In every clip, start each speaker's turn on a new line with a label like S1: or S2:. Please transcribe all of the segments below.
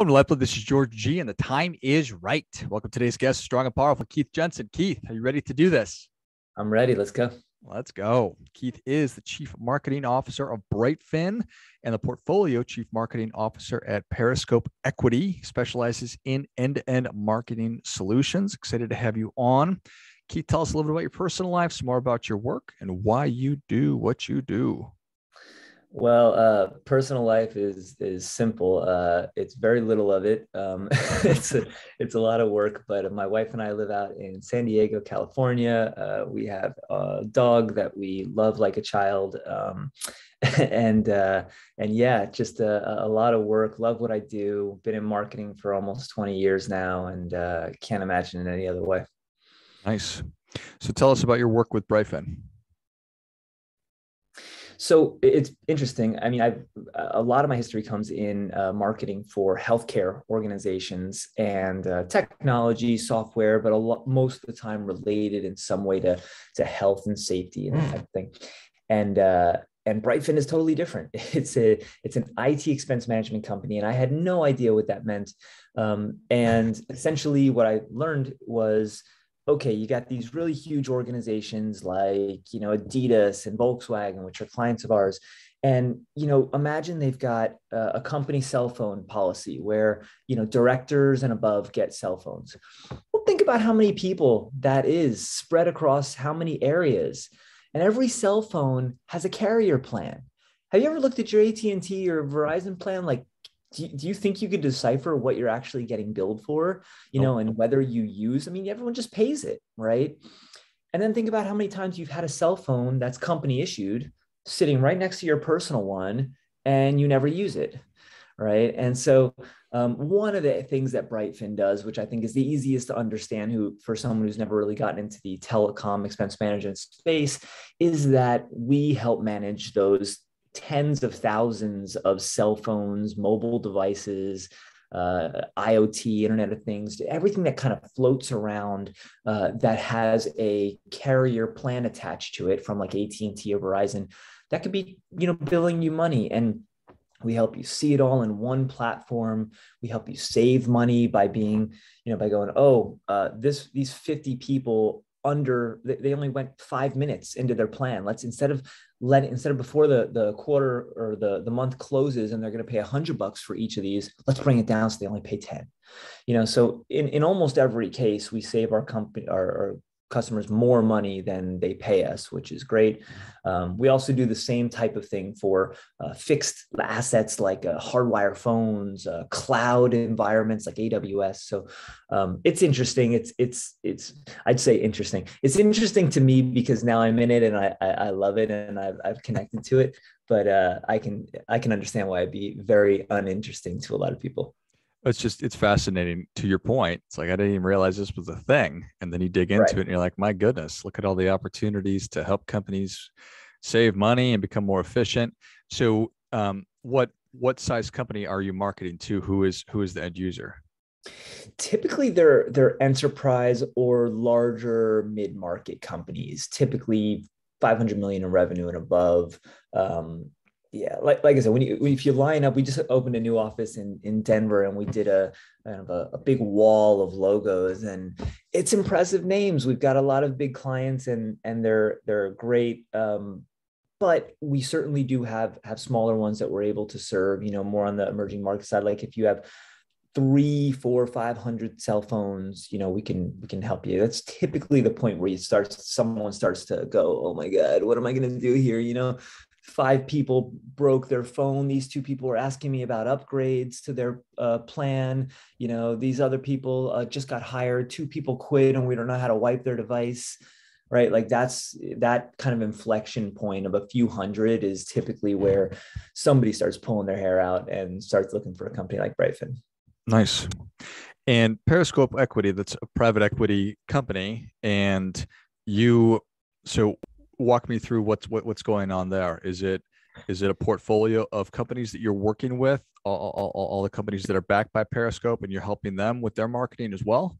S1: Welcome to LifeBlood. This is George G, and the time is right. Welcome to today's guest, strong and powerful Keith Jensen. Keith, are you ready to do this?
S2: I'm ready. Let's go.
S1: Let's go. Keith is the Chief Marketing Officer of brightfin and the Portfolio Chief Marketing Officer at Periscope Equity. He specializes in end-to-end marketing solutions. Excited to have you on. Keith, tell us a little bit about your personal life, some more about your work, and why you do what you do.
S2: Personal life is simple. It's very little of it. It's a lot of work, but my wife and I live out in San Diego, California. We have a dog that we love like a child. And yeah, just a lot of work. Love what I do. Been in marketing for almost 20 years now, and can't imagine it any other way.
S1: Nice. So tell us about your work with brightfin.
S2: So it's interesting. I mean, a lot of my history comes in marketing for healthcare organizations and technology, software, but most of the time related in some way to health and safety and that type of thing. And brightfin is totally different. It's an IT expense management company, and I had no idea what that meant. And essentially, what I learned was, okay, you got these really huge organizations like, Adidas and Volkswagen, which are clients of ours. And, imagine they've got a company cell phone policy where, directors and above get cell phones. Well, think about how many people that is spread across how many areas. And every cell phone has a carrier plan. Have you ever looked at your AT&T or Verizon plan? Like, do you think you could decipher what you're actually getting billed for, and whether you use, everyone just pays it, right? And then think about how many times you've had a cell phone that's company issued sitting right next to your personal one and you never use it, right? And so one of the things that brightfin does, which I think is the easiest to understand for someone who's never really gotten into the telecom expense management space, is that we help manage those tens of thousands of cell phones, mobile devices, IoT, Internet of Things, everything that kind of floats around that has a carrier plan attached to it from like AT&T or Verizon, that could be, billing you money. And we help you see it all in one platform. We help you save money by being, by going, these 50 people they only went 5 minutes into their plan. Let's instead of before the quarter or the month closes and they're going to pay $100 for each of these, let's bring it down so they only pay 10. So in almost every case, we save our customers more money than they pay us, which is great. We also do the same type of thing for fixed assets like hardwire phones, cloud environments like AWS. So it's interesting. I'd say interesting. It's interesting to me because now I'm in it and I love it and I've connected to it. But I can understand why it'd be very uninteresting to a lot of people.
S1: It's fascinating. To your point, it's like I didn't even realize this was a thing, and then you dig into it and you're like, my goodness, look at all the opportunities to help companies save money and become more efficient. So what size company are you marketing to? Who is the end user?
S2: Typically they're enterprise or larger mid-market companies, typically 500 million in revenue and above. Yeah, like I said, if you line up, we just opened a new office in Denver, and we did a kind of a big wall of logos, and it's impressive names. We've got a lot of big clients, and they're great. But we certainly do have smaller ones that we're able to serve. More on the emerging market side. Like if you have 3, 4, 500 cell phones, we can help you. That's typically the point where someone starts to go, oh my God, what am I going to do here? 5 people broke their phone. These 2 people were asking me about upgrades to their plan. These other people just got hired. 2 people quit and we don't know how to wipe their device, right? Like that kind of inflection point of a few hundred is typically where somebody starts pulling their hair out and starts looking for a company like brightfin.
S1: Nice. And Periscope Equity, that's a private equity company. And so walk me through what's going on there. Is it a portfolio of companies that you're working with, all the companies that are backed by Periscope, and you're helping them with their marketing as well?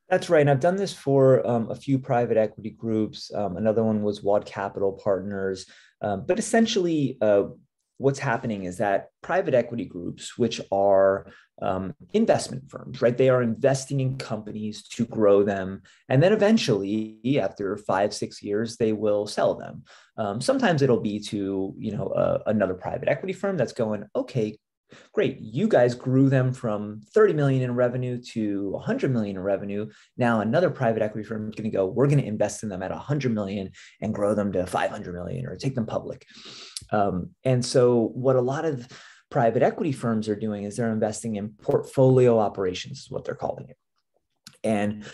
S2: That's right. And I've done this for a few private equity groups. Another one was Wad Capital Partners. But essentially, what's happening is that private equity groups, which are investment firms, right? They are investing in companies to grow them. And then eventually, after 5-6 years, they will sell them. Sometimes it'll be to, another private equity firm that's going, okay, great. You guys grew them from 30 million in revenue to 100 million in revenue. Now another private equity firm is going to go, we're going to invest in them at 100 million and grow them to 500 million or take them public. And so what a lot of private equity firms are doing is they're investing in portfolio operations, is what they're calling it. And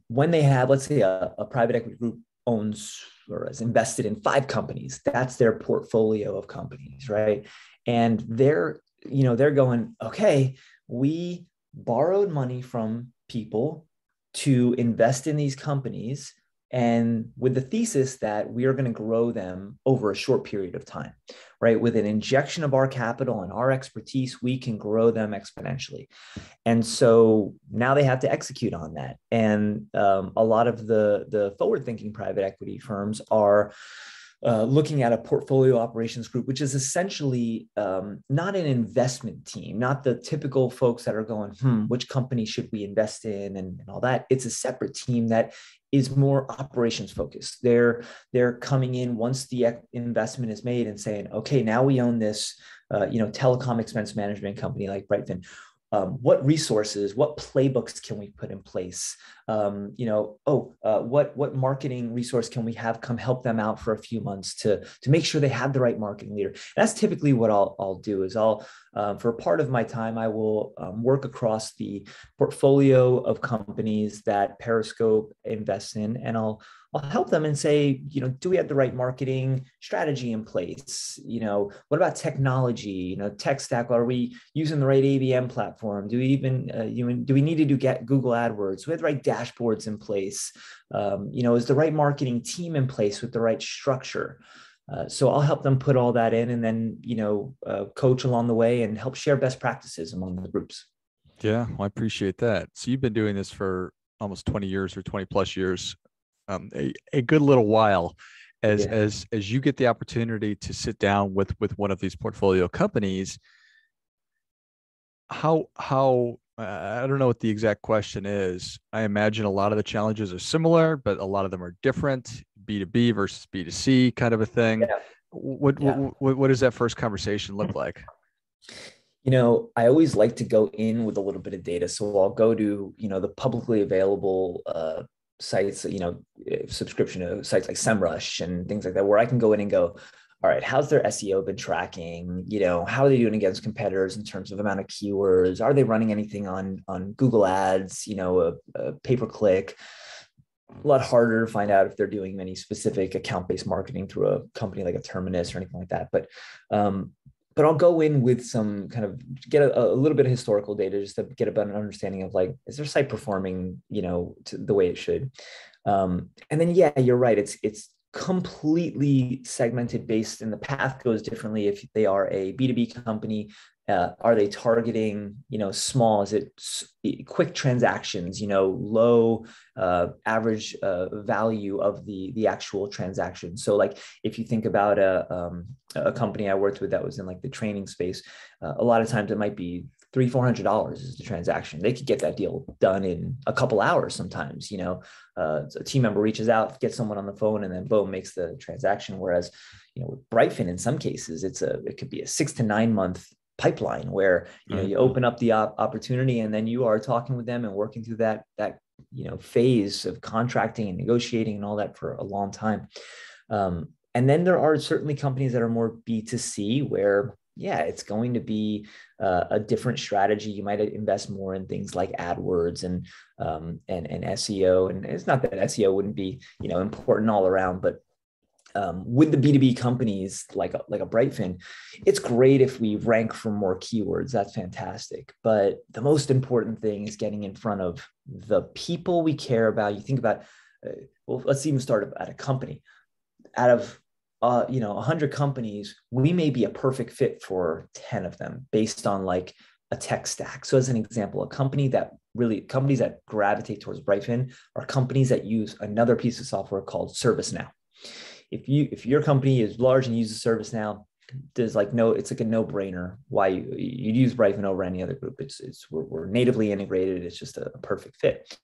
S2: when they have, let's say a private equity group owns or is invested in 5 companies, that's their portfolio of companies, right? And they're going, okay, we borrowed money from people to invest in these companies, and with the thesis that we are going to grow them over a short period of time, right? With an injection of our capital and our expertise, we can grow them exponentially. And so now they have to execute on that. And a lot of the forward-thinking private equity firms are looking at a portfolio operations group, which is essentially not an investment team, not the typical folks that are going, which company should we invest in and all that. It's a separate team that is more operations focused. They're coming in once the investment is made and saying, okay, now we own this, telecom expense management company like Brightfin. What resources, what playbooks can we put in place? What marketing resource can we have come help them out for a few months to make sure they have the right marketing leader? And that's typically what I'll do is for part of my time, I will work across the portfolio of companies that Periscope invests in, and I'll help them and say, do we have the right marketing strategy in place? What about technology? Tech stack. Are we using the right ABM platform? Do we even, do we need to do Google AdWords? Do we have the right dashboards in place? Is the right marketing team in place with the right structure? So I'll help them put all that in, and then, coach along the way and help share best practices among the groups.
S1: Yeah, well, I appreciate that. So you've been doing this for almost 20 years or 20 plus years. A good little while as you get the opportunity to sit down with one of these portfolio companies. How I don't know what the exact question is. I imagine a lot of the challenges are similar, but a lot of them are different. B2B versus B2C kind of a thing. Yeah. What does that first conversation look like?
S2: I always like to go in with a little bit of data. So I'll go to, the publicly available sites, subscription to sites like SEMrush and things like that, where I can go in and go, all right, how's their SEO been tracking? How are they doing against competitors in terms of amount of keywords? Are they running anything on Google Ads, a pay-per-click? A lot harder to find out if they're doing any specific account-based marketing through a company like a Terminus or anything like that. But I'll go in with some kind of get a little bit of historical data just to get a better understanding of is their site performing, to the way it should. And then, you're right. It's completely segmented based, and the path goes differently. If they are a B2B company, are they targeting, small? Is it quick transactions, low average value of the actual transaction? So if you think about a company I worked with that was in the training space, a lot of times it might be $300-400 is the transaction. They could get that deal done in a couple hours sometimes. So a team member reaches out, gets someone on the phone, and then boom, makes the transaction. Whereas, with Brightfin, in some cases, it could be a 6 to 9 month pipeline where you open up the opportunity, and then you are talking with them and working through that phase of contracting and negotiating and all that for a long time. And then there are certainly companies that are more B2C where it's going to be a different strategy. You might invest more in things like AdWords and SEO. And it's not that SEO wouldn't be important all around, but with the B2B companies like a Brightfin, it's great if we rank for more keywords. That's fantastic. But the most important thing is getting in front of the people we care about. You think about, let's even start at a company. Out of 100 companies, we may be a perfect fit for 10 of them based on a tech stack. So as an example, companies that gravitate towards Brightfin are companies that use another piece of software called ServiceNow. If your company is large and uses ServiceNow, there's like no, it's like a no brainer why you'd use brightfin over any other group. We're natively integrated. It's just a perfect fit.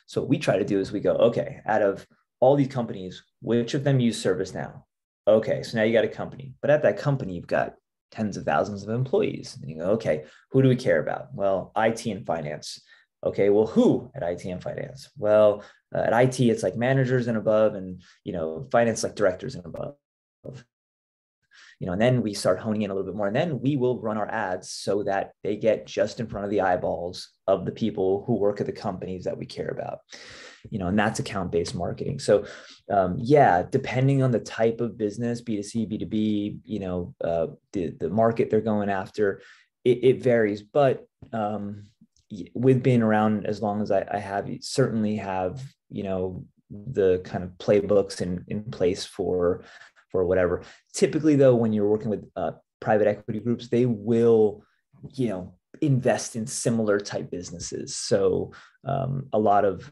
S2: So what we try to do is we go, okay, out of all these companies, which of them use ServiceNow? Okay, so now you got a company, but at that company, you've got tens of thousands of employees. And you go, okay, who do we care about? Well, IT and finance. Okay, well, who at IT and finance? Well, at IT, it's like managers and above, and finance like directors and above. And then we start honing in a little bit more, and then we will run our ads so that they get just in front of the eyeballs of the people who work at the companies that we care about. And that's account-based marketing. So depending on the type of business, B2C, B2B, the market they're going after, it varies. But with being around as long as I have, you certainly have, the kind of playbooks in place for whatever. Typically though, when you're working with private equity groups, they will, invest in similar type businesses. So a lot of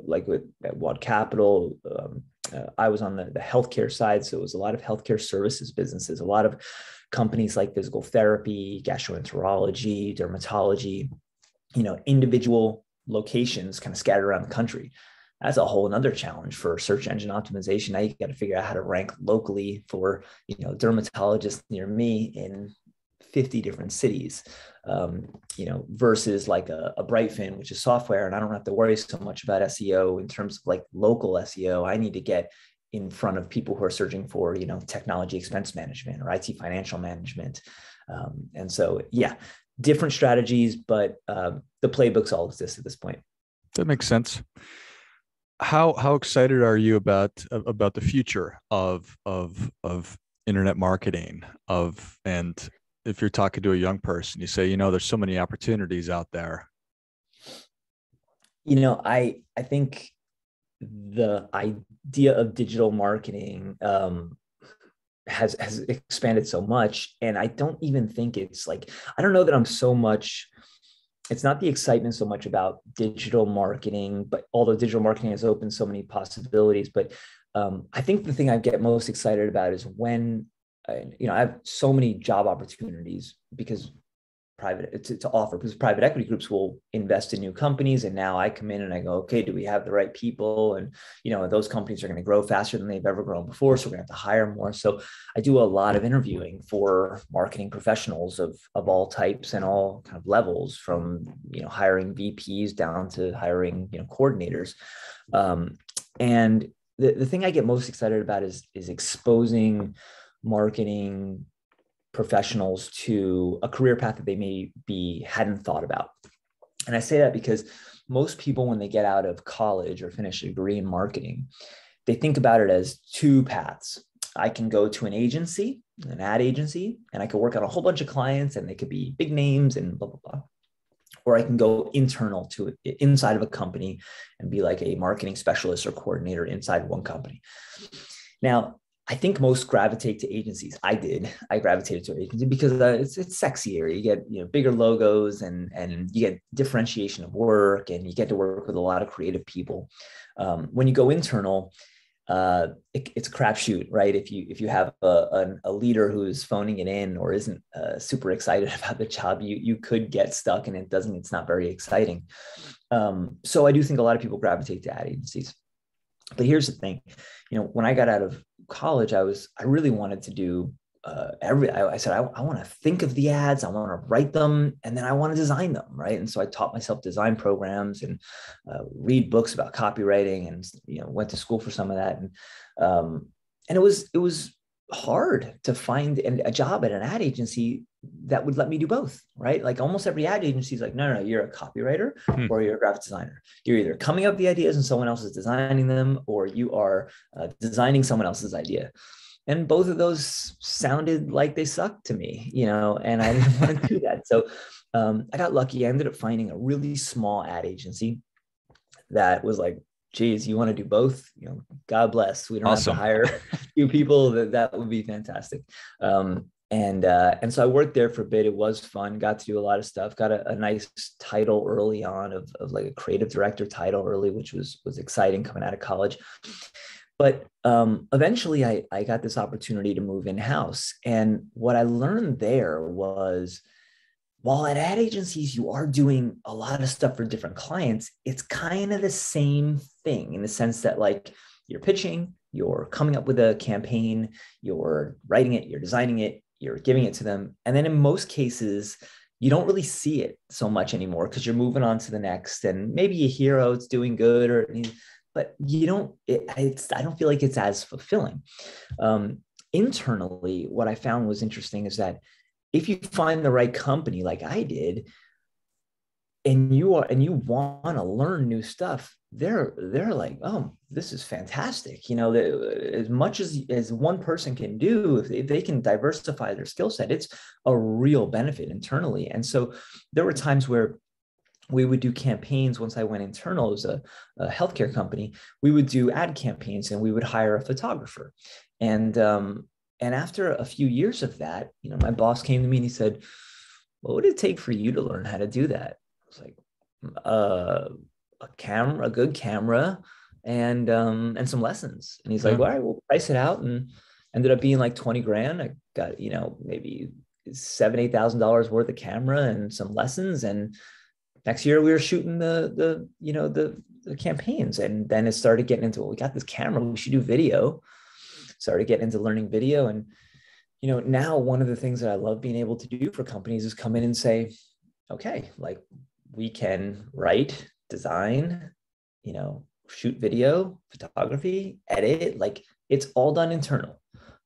S2: like at Watt Capital, I was on the healthcare side. So it was a lot of healthcare services businesses, a lot of companies like physical therapy, gastroenterology, dermatology, individual locations kind of scattered around the country. That's a whole another challenge for search engine optimization. Now you got to figure out how to rank locally for, dermatologists near me in 50 different cities, versus like a brightfin, which is software. And I don't have to worry so much about SEO in terms of like local SEO. I need to get in front of people who are searching for, technology expense management or IT financial management. And so, different strategies, but the playbooks all exist at this point.
S1: That makes sense. How excited are you about the future of internet marketing, and if you're talking to a young person, you say, there's so many opportunities out there?
S2: I think the idea of digital marketing has expanded so much, and I don't even think it's like, I don't know that I'm so much. It's not the excitement so much about digital marketing, but although digital marketing has opened so many possibilities, but I think the thing I get most excited about is when, I have so many job opportunities because private equity groups will invest in new companies. And now I come in and I go, okay, do we have the right people? And, those companies are going to grow faster than they've ever grown before. So we're going to have to hire more. So I do a lot of interviewing for marketing professionals of all types and all kind of levels, from, hiring VPs down to hiring, coordinators. And the thing I get most excited about is exposing marketing professionals to a career path that they maybe hadn't thought about. And I say that because most people, when they get out of college or finish a degree in marketing, they think about it as two paths. I can go to an agency, an ad agency, and I can work on a whole bunch of clients, and they could be big names and blah, blah, blah. Or I can go internal to inside of a company and be like a marketing specialist or coordinator inside one company. Now, I think most gravitate to agencies. I gravitated to agency because it's sexier. You get bigger logos, and you get differentiation of work, and you get to work with a lot of creative people. When you go internal, it's a crapshoot, right? If you have a leader who's phoning it in or isn't super excited about the job, you could get stuck, and it's not very exciting. So I do think a lot of people gravitate to ad agencies. But here's the thing, when I got out of college, I really wanted to do I said, I want to think of the ads, I want to write them, and then I want to design them. Right. And so I taught myself design programs and read books about copywriting, and, went to school for some of that. And it was hard to find a job at an ad agency that would let me do both, right? Like almost every ad agency is like, no, you're a copywriter or you're a graphic designer. You're either coming up with the ideas and someone else is designing them, or you are designing someone else's idea. And both of those sounded like they sucked to me, and I didn't want to do that. So I got lucky. I ended up finding a really small ad agency that was like, geez, you want to do both? God bless. We don't have to hire two people. That would be fantastic. And so I worked there for a bit. It was fun. Got to do a lot of stuff. Got a nice title early on of like a creative director title early, which was exciting coming out of college. But eventually I got this opportunity to move in-house. And what I learned there was, while at ad agencies, you are doing a lot of stuff for different clients, it's kind of the same thing in the sense that like you're pitching, you're coming up with a campaign, you're writing it, you're designing it, you're giving it to them. And then in most cases, you don't really see it so much anymore because you're moving on to the next. And maybe you hear, oh, it's doing good, or but you don't, I don't feel like it's as fulfilling. Internally, what I found was interesting is that if you find the right company like I did, and you want to learn new stuff, they're like, oh, this is fantastic. As much as one person can do, if they can diversify their skill set, it's a real benefit internally. And so there were times where we would do campaigns. Once I went internal as a healthcare company, we would do ad campaigns and we would hire a photographer. And after a few years of that, my boss came to me and he said, what would it take for you to learn how to do that? I was like, a good camera and some lessons. And he's like, all right, we'll price it out. And ended up being like 20 grand. I got, maybe $7,000-8,000 worth of camera and some lessons. And next year we were shooting the campaigns. And then it started getting into, well, we got this camera, we should do video. Started getting into learning video. And, now one of the things that I love being able to do for companies is come in and say, okay, like we can write, design, shoot video, photography, edit, like it's all done internal.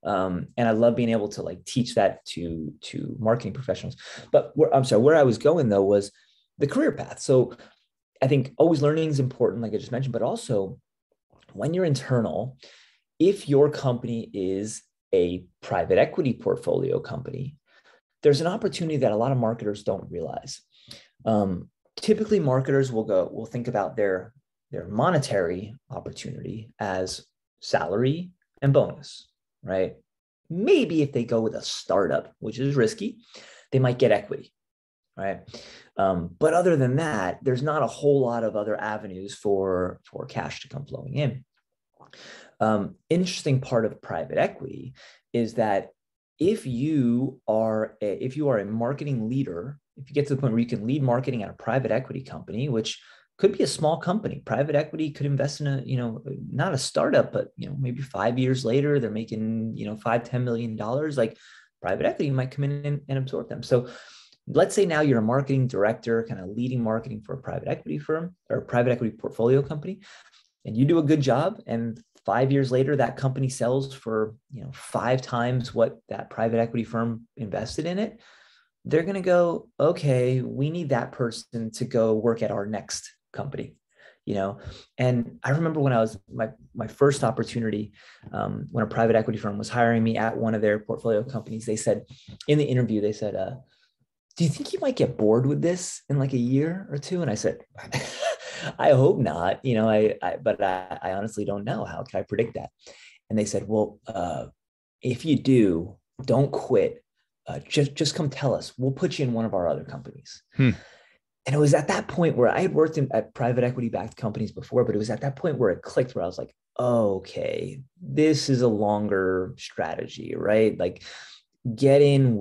S2: And I love being able to like teach that to marketing professionals. But where I was going though was the career path. So I think always learning is important, like I just mentioned, but also when you're internal, if your company is a private equity portfolio company, there's an opportunity that a lot of marketers don't realize. Typically, marketers will think about their monetary opportunity as salary and bonus, right? Maybe if they go with a startup, which is risky, they might get equity, right? But other than that, there's not a whole lot of other avenues for cash to come flowing in. Interesting part of private equity is that if you are a marketing leader, if you get to the point where you can lead marketing at a private equity company, which could be a small company, private equity could invest in a, not a startup, but, maybe 5 years later, they're making, $5-10 million. Like private equity might come in and absorb them. So let's say now you're a marketing director, kind of leading marketing for a private equity firm or a private equity portfolio company, and you do a good job. And 5 years later, that company sells for, 5 times what that private equity firm invested in it. They're going to go, okay, we need that person to go work at our next company, And I remember when I was my first opportunity, when a private equity firm was hiring me at one of their portfolio companies, they said in the interview, they said, do you think you might get bored with this in like a year or two? And I said, I hope not, but I honestly don't know. How can I predict that? And they said, well, if you do, don't quit. Just come tell us. We'll put you in one of our other companies. And it was at that point where I had worked at private equity backed companies before, but it was at that point where it clicked, where I was like, oh, okay, this is a longer strategy, right? Like get in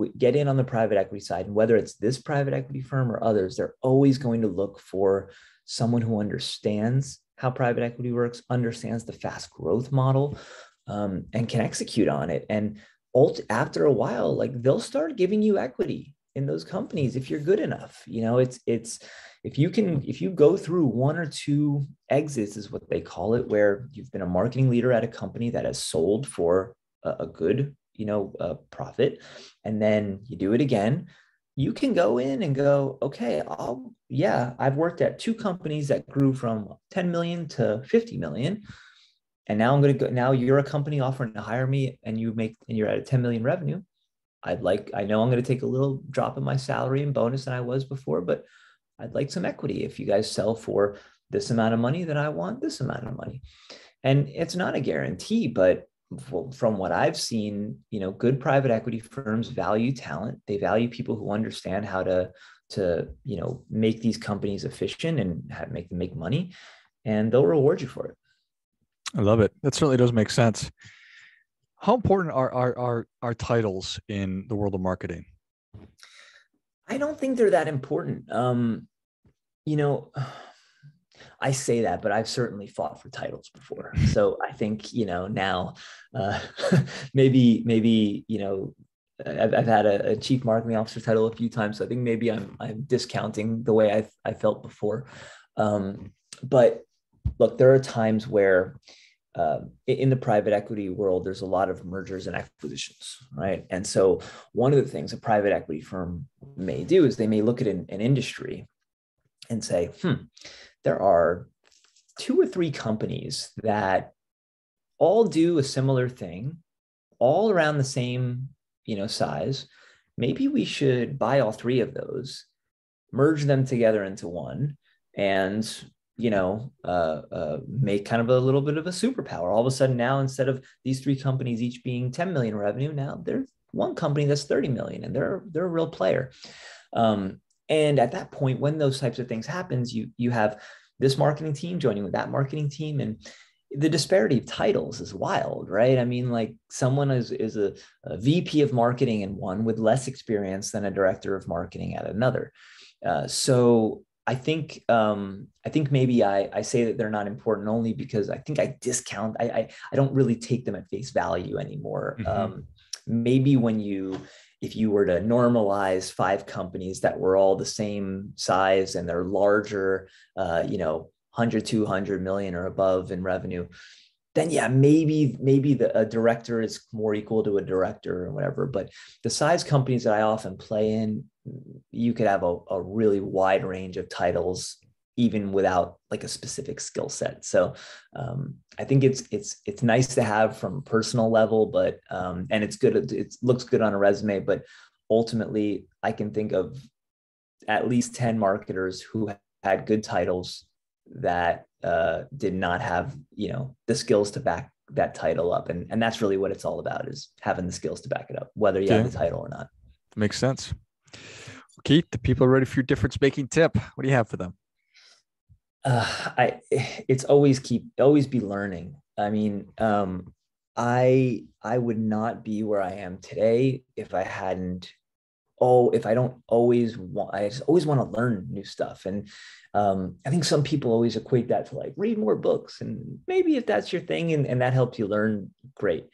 S2: on the private equity side. And whether it's this private equity firm or others, they're always going to look for someone who understands how private equity works, understands the fast growth model, and can execute on it. And after a while, like they'll start giving you equity in those companies if you're good enough. It's if you go through 1 or 2 exits, is what they call it, where you've been a marketing leader at a company that has sold for a good profit, and then you do it again, you can go in and go, okay, I've worked at 2 companies that grew from 10 million to 50 million. And now now you're a company offering to hire me and you're at a 10 million revenue. I know I'm going to take a little drop in my salary and bonus than I was before, but I'd like some equity. If you guys sell for this amount of money, then I want this amount of money. And it's not a guarantee, but from what I've seen, good private equity firms value talent. They value people who understand how to make these companies efficient and make them make money, and they'll reward you for it.
S1: I love it. That certainly does make sense. How important are titles in the world of marketing?
S2: I don't think they're that important. You know, I say that, but I've certainly fought for titles before. So I think, now uh, maybe, I've had a chief marketing officer title a few times. So I think maybe I'm discounting the way I felt before. But look, there are times where in the private equity world, there's a lot of mergers and acquisitions, right? And so one of the things a private equity firm may do is they may look at an industry and say, there are two or three companies that all do a similar thing, all around the same, size. Maybe we should buy all three of those, merge them together into one, and make kind of a little bit of a superpower. All of a sudden, now instead of these three companies each being 10 million revenue, now there's one company that's 30 million, and they're a real player. And at that point, when those types of things happens, you have this marketing team joining with that marketing team, and the disparity of titles is wild, right? I mean, like someone is a VP of marketing in one with less experience than a director of marketing at another. So I think maybe I say that they're not important only because I think I discount. I don't really take them at face value anymore.
S1: Mm-hmm.
S2: Maybe if you were to normalize five companies that were all the same size and they're larger, 100, 200 million or above in revenue, then yeah, maybe a director is more equal to a director or whatever. But the size companies that I often play in, you could have a really wide range of titles even without like a specific skill set. So I think it's nice to have from a personal level, but and it's good. It looks good on a resume, but ultimately I can think of at least 10 marketers who had good titles that did not have, the skills to back that title up. And that's really what it's all about, is having the skills to back it up, whether you have
S1: Yeah,
S2: the title or not.
S1: makes sense. Keith, the people are ready for your difference making tip. What do you have for them?
S2: It's always be learning. I mean, I would not be where I am today if I hadn't if I don't always want, I just always want to learn new stuff. And I think some people always equate that to like read more books. And maybe if that's your thing and that helps you learn, great.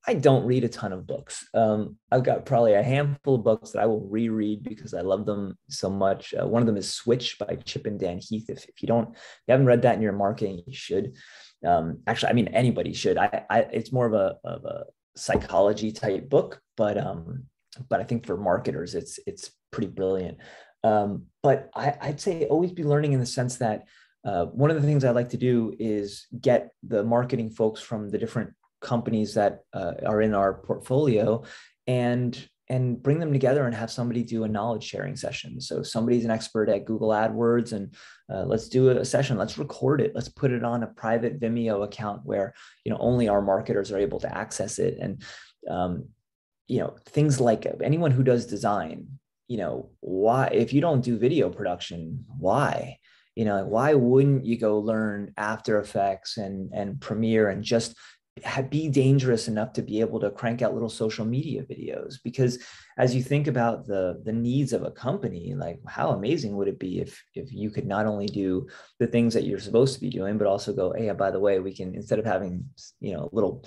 S2: I don't read a ton of books. I've got probably a handful of books that I will reread because I love them so much. One of them is Switch by Chip and Dan Heath. If you haven't read that in your marketing, you should. Actually, I mean, anybody should. It's more of a psychology type book, but I think for marketers, it's pretty brilliant. But I'd say always be learning in the sense that one of the things I like to do is get the marketing folks from the different companies that are in our portfolio and bring them together and have somebody do a knowledge sharing session. So somebody's an expert at Google AdWords, and let's do a session. Let's record it. Let's put it on a private Vimeo account where only our marketers are able to access it. And things like anyone who does design, why, if you don't do video production, why wouldn't you go learn After Effects and Premiere and just be dangerous enough to be able to crank out little social media videos? Because as you think about the needs of a company, like how amazing would it be if you could not only do the things that you're supposed to be doing, but also go, hey, by the way, we can, instead of having a little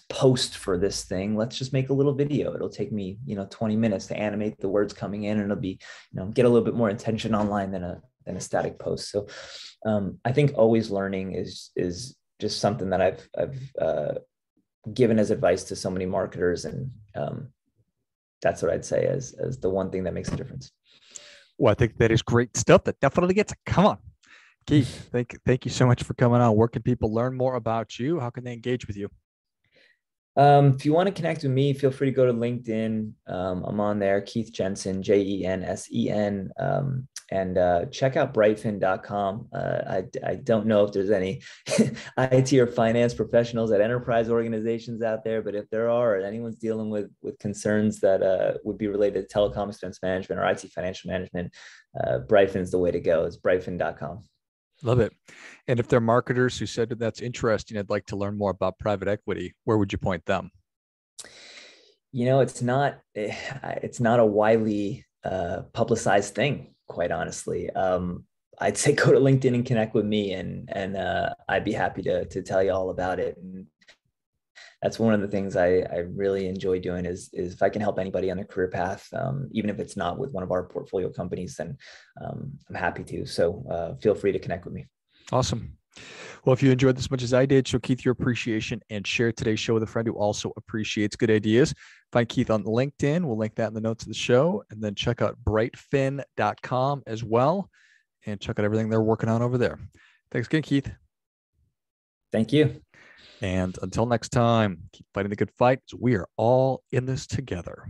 S2: post for this thing, let's just make a little video. It'll take me 20 minutes to animate the words coming in, and it'll be get a little bit more attention online than a static post. So I think always learning is just something that I've given as advice to so many marketers, and that's what I'd say as the one thing that makes a difference.
S1: Well, I think that is great stuff. That definitely gets it. Come on, Keith. Thank you so much for coming on. Where can people learn more about you? How can they engage with you?
S2: If you want to connect with me, feel free to go to LinkedIn. I'm on there, Keith Jensen, Jensen. And check out brightfin.com. I don't know if there's any IT or finance professionals at enterprise organizations out there, but if there are, or anyone's dealing with concerns that would be related to telecom expense management or IT financial management, Brightfin is the way to go. It's brightfin.com.
S1: Love it. And if they're marketers who said that that's interesting, I'd like to learn more about private equity, where would you point them?
S2: It's not a widely publicized thing, quite honestly. I'd say go to LinkedIn and connect with me, and I'd be happy to tell you all about it. And that's one of the things I really enjoy doing is if I can help anybody on a career path, even if it's not with one of our portfolio companies, then I'm happy to. So feel free to connect with me.
S1: Awesome. Well, if you enjoyed this as much as I did, show Keith your appreciation and share today's show with a friend who also appreciates good ideas. Find Keith on LinkedIn. We'll link that in the notes of the show. And then check out brightfin.com as well. And check out everything they're working on over there. Thanks again, Keith.
S2: Thank you.
S1: And until next time, keep fighting the good fight. We are all in this together.